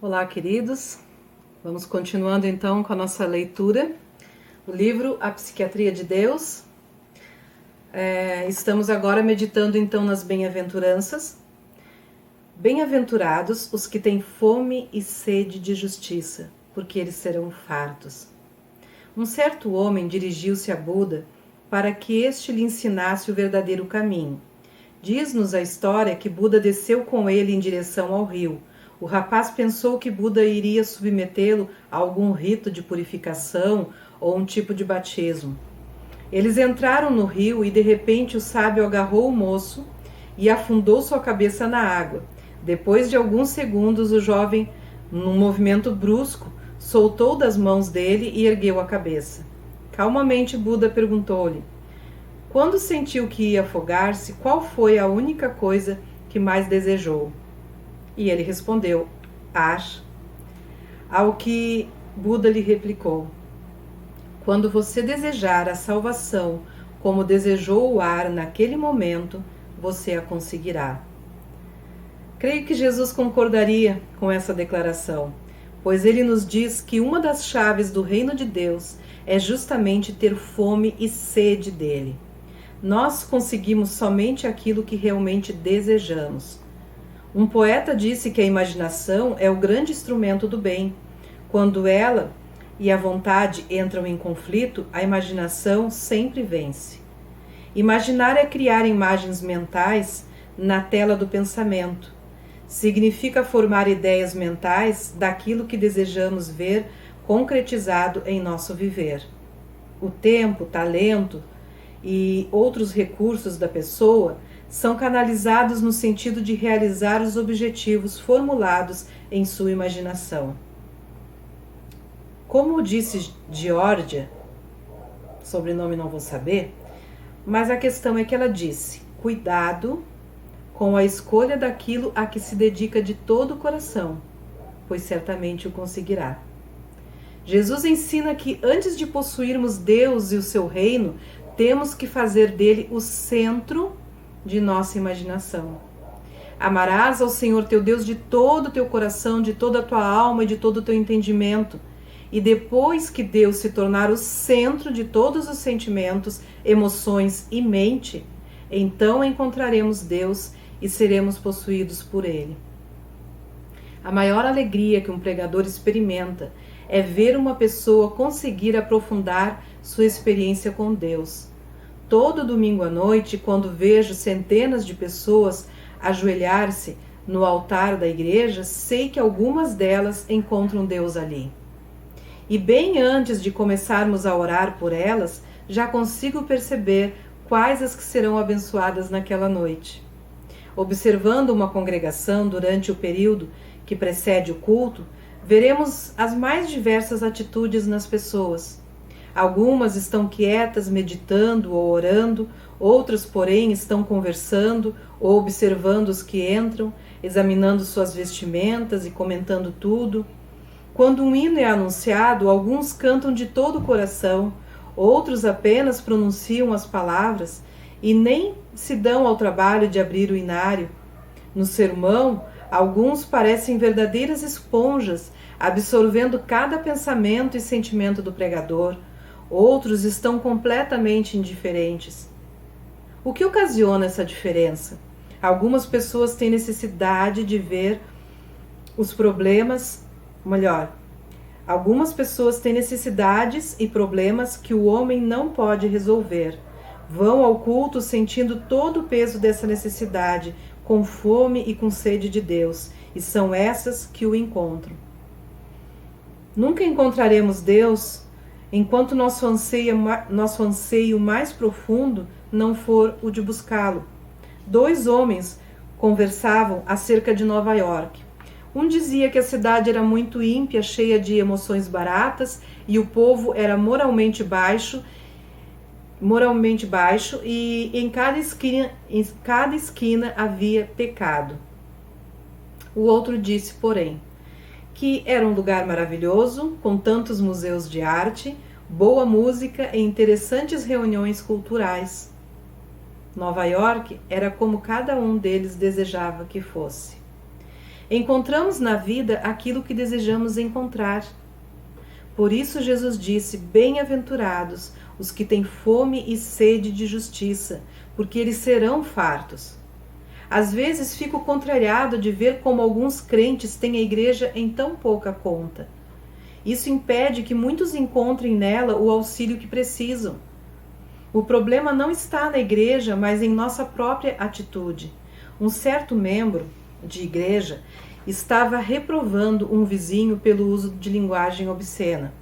Olá, queridos. Vamos continuando então com a nossa leitura. O livro A Psiquiatria de Deus. Estamos agora meditando então nas bem-aventuranças. Bem-aventurados os que têm fome e sede de justiça, porque eles serão fartos. Um certo homem dirigiu-se a Buda para que este lhe ensinasse o verdadeiro caminho. Diz-nos a história que Buda desceu com ele em direção ao rio. O rapaz pensou que Buda iria submetê-lo a algum rito de purificação ou um tipo de batismo. Eles entraram no rio e de repente o sábio agarrou o moço e afundou sua cabeça na água. Depois de alguns segundos, o jovem, num movimento brusco, soltou das mãos dele e ergueu a cabeça. Calmamente, Buda perguntou-lhe: quando sentiu que ia afogar-se, qual foi a única coisa que mais desejou? E ele respondeu: ar. Ao que Buda lhe replicou: quando você desejar a salvação como desejou o ar naquele momento, você a conseguirá. Creio que Jesus concordaria com essa declaração, pois ele nos diz que uma das chaves do reino de Deus é justamente ter fome e sede dele. Nós conseguimos somente aquilo que realmente desejamos. Um poeta disse que a imaginação é o grande instrumento do bem. Quando ela e a vontade entram em conflito, a imaginação sempre vence. Imaginar é criar imagens mentais na tela do pensamento. Significa formar ideias mentais daquilo que desejamos ver concretizado em nosso viver. O tempo, talento e outros recursos da pessoa são canalizados no sentido de realizar os objetivos formulados em sua imaginação. Como disse Georgia, sobrenome não vou saber, mas a questão é que ela disse: cuidado com a escolha daquilo a que se dedica de todo o coração, pois certamente o conseguirá. Jesus ensina que antes de possuirmos Deus e o seu reino, temos que fazer dele o centro de nossa imaginação. Amarás ao Senhor teu Deus de todo o teu coração, de toda a tua alma e de todo o teu entendimento. E depois que Deus se tornar o centro de todos os sentimentos, emoções e mente, então encontraremos Deus e seremos possuídos por Ele. A maior alegria que um pregador experimenta é ver uma pessoa conseguir aprofundar sua experiência com Deus. Todo domingo à noite, quando vejo centenas de pessoas ajoelhar-se no altar da igreja, sei que algumas delas encontram Deus ali. E bem antes de começarmos a orar por elas, já consigo perceber quais as que serão abençoadas naquela noite. Observando uma congregação durante o período que precede o culto, veremos as mais diversas atitudes nas pessoas. Algumas estão quietas, meditando ou orando, outras, porém, estão conversando ou observando os que entram, examinando suas vestimentas e comentando tudo. Quando um hino é anunciado, alguns cantam de todo o coração, outros apenas pronunciam as palavras e nem se dão ao trabalho de abrir o inário. No sermão, alguns parecem verdadeiras esponjas, absorvendo cada pensamento e sentimento do pregador. Outros estão completamente indiferentes. O que ocasiona essa diferença? Algumas pessoas têm necessidade de ver os problemas, algumas pessoas têm necessidades e problemas que o homem não pode resolver. Vão ao culto sentindo todo o peso dessa necessidade, com fome e com sede de Deus, e são essas que o encontram. Nunca encontraremos Deus enquanto nosso anseio mais profundo não for o de buscá-lo. 2 homens conversavam acerca de Nova York. Um dizia que a cidade era muito ímpia, cheia de emoções baratas, e o povo era moralmente baixo e em cada esquina havia pecado. O outro disse, porém, que era um lugar maravilhoso, com tantos museus de arte, boa música e interessantes reuniões culturais. Nova York era como cada um deles desejava que fosse. Encontramos na vida aquilo que desejamos encontrar. Por isso Jesus disse: bem-aventurados os que têm fome e sede de justiça, porque eles serão fartos. Às vezes fico contrariado de ver como alguns crentes têm a igreja em tão pouca conta. Isso impede que muitos encontrem nela o auxílio que precisam. O problema não está na igreja, mas em nossa própria atitude. Um certo membro de igreja estava reprovando um vizinho pelo uso de linguagem obscena.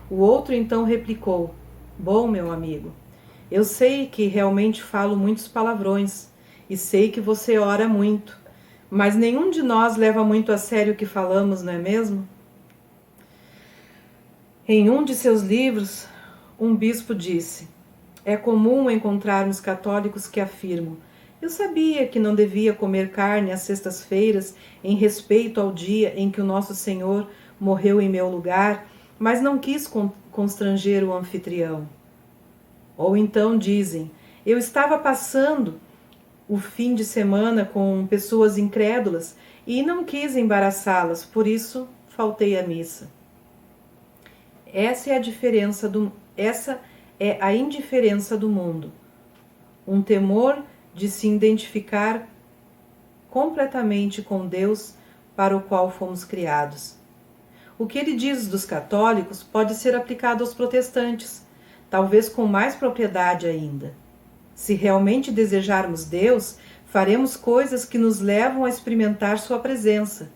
O outro então replicou: bom, meu amigo, eu sei que realmente falo muitos palavrões e sei que você ora muito, mas nenhum de nós leva muito a sério o que falamos, não é mesmo? Em um de seus livros, um bispo disse: é comum encontrarmos católicos que afirmam: eu sabia que não devia comer carne às sextas-feiras em respeito ao dia em que o nosso Senhor morreu em meu lugar, mas não quis constranger o anfitrião. Ou então dizem: eu estava passando o fim de semana com pessoas incrédulas e não quis embaraçá-las, por isso faltei à missa. Essa é a indiferença do mundo. Um temor de se identificar completamente com Deus para o qual fomos criados. O que ele diz dos católicos pode ser aplicado aos protestantes, talvez com mais propriedade ainda. Se realmente desejarmos Deus, faremos coisas que nos levam a experimentar sua presença.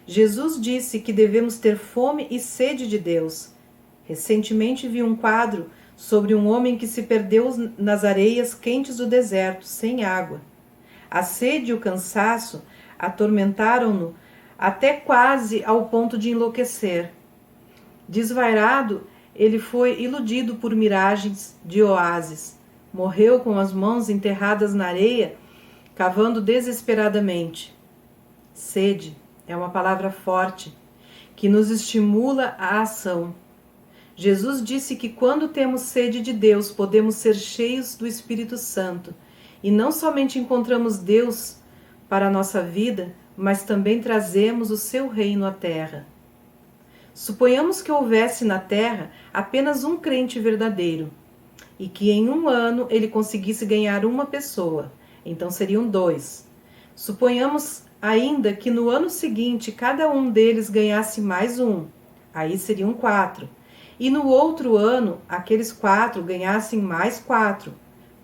Jesus disse que devemos ter fome e sede de Deus. Recentemente vi um quadro sobre um homem que se perdeu nas areias quentes do deserto, sem água. A sede e o cansaço atormentaram-no até quase ao ponto de enlouquecer. Desvairado, ele foi iludido por miragens de oásis. Morreu com as mãos enterradas na areia, cavando desesperadamente. Sede é uma palavra forte, que nos estimula à ação. Jesus disse que quando temos sede de Deus, podemos ser cheios do Espírito Santo, e não somente encontramos Deus para a nossa vida, mas também trazemos o seu reino à terra. Suponhamos que houvesse na terra apenas um crente verdadeiro, e que em um ano ele conseguisse ganhar uma pessoa, então seriam 2. Suponhamos ainda que no ano seguinte cada um deles ganhasse mais um, aí seriam 4. E no outro ano, aqueles 4 ganhassem mais 4,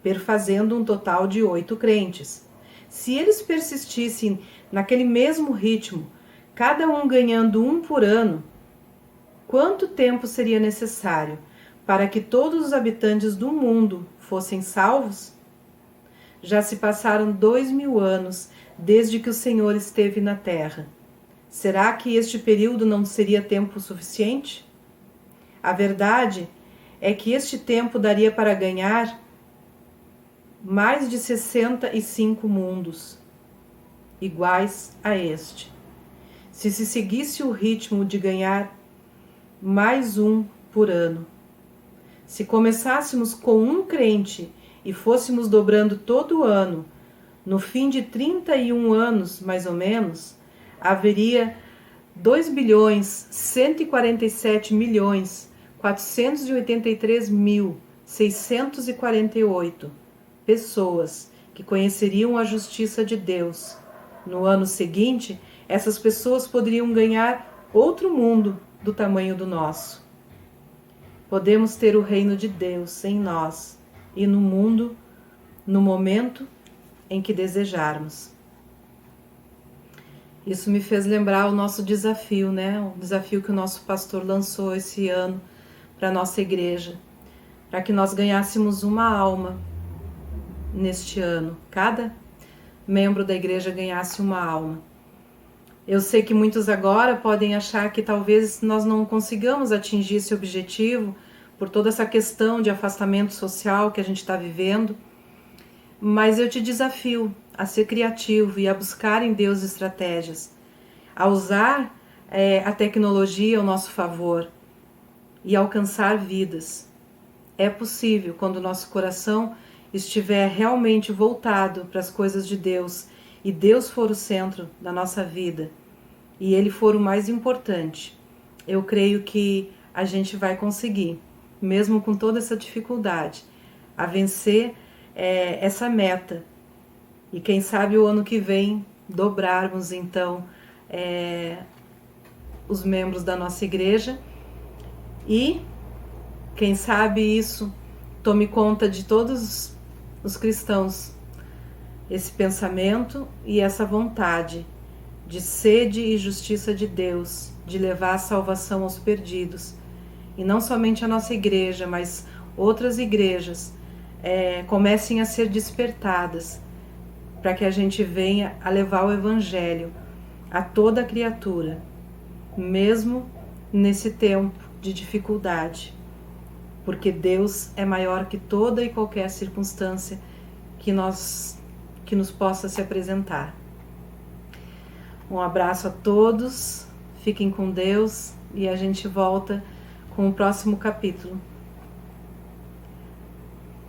perfazendo um total de 8 crentes. Se eles persistissem naquele mesmo ritmo, cada um ganhando um por ano, quanto tempo seria necessário para que todos os habitantes do mundo fossem salvos? Já se passaram 2000 anos desde que o Senhor esteve na terra. Será que este período não seria tempo suficiente? A verdade é que este tempo daria para ganhar mais de 65 mundos, iguais a este. Se se seguisse o ritmo de ganhar mais um por ano. Se começássemos com um crente e fôssemos dobrando todo ano, no fim de 31 anos, mais ou menos, haveria 2.147.483.648 pessoas que conheceriam a justiça de Deus. No ano seguinte, essas pessoas poderiam ganhar outro mundo do tamanho do nosso. Podemos ter o reino de Deus em nós e no mundo, no momento em que desejarmos. Isso me fez lembrar o nosso desafio, né? O desafio que o nosso pastor lançou esse ano para a nossa igreja, para que nós ganhássemos uma alma neste ano. Cada membro da igreja ganhasse uma alma. Eu sei que muitos agora podem achar que talvez nós não consigamos atingir esse objetivo por toda essa questão de afastamento social que a gente está vivendo, mas eu te desafio a ser criativo e a buscar em Deus estratégias, a usar a tecnologia ao nosso favor e alcançar vidas. É possível quando o nosso coração estiver realmente voltado para as coisas de Deus e Deus for o centro da nossa vida. e ele for o mais importante, eu creio que a gente vai conseguir, mesmo com toda essa dificuldade, a vencer essa meta. E quem sabe o ano que vem dobrarmos então os membros da nossa igreja, e quem sabe isso tome conta de todos os cristãos, esse pensamento e essa vontade de sede e justiça de Deus, de levar a salvação aos perdidos. E não somente a nossa igreja, mas outras igrejas comecem a ser despertadas, para que a gente venha a levar o Evangelho a toda criatura, mesmo nesse tempo de dificuldade, porque Deus é maior que toda e qualquer circunstância que nos possa se apresentar. Um abraço a todos, fiquem com Deus, e a gente volta com o próximo capítulo.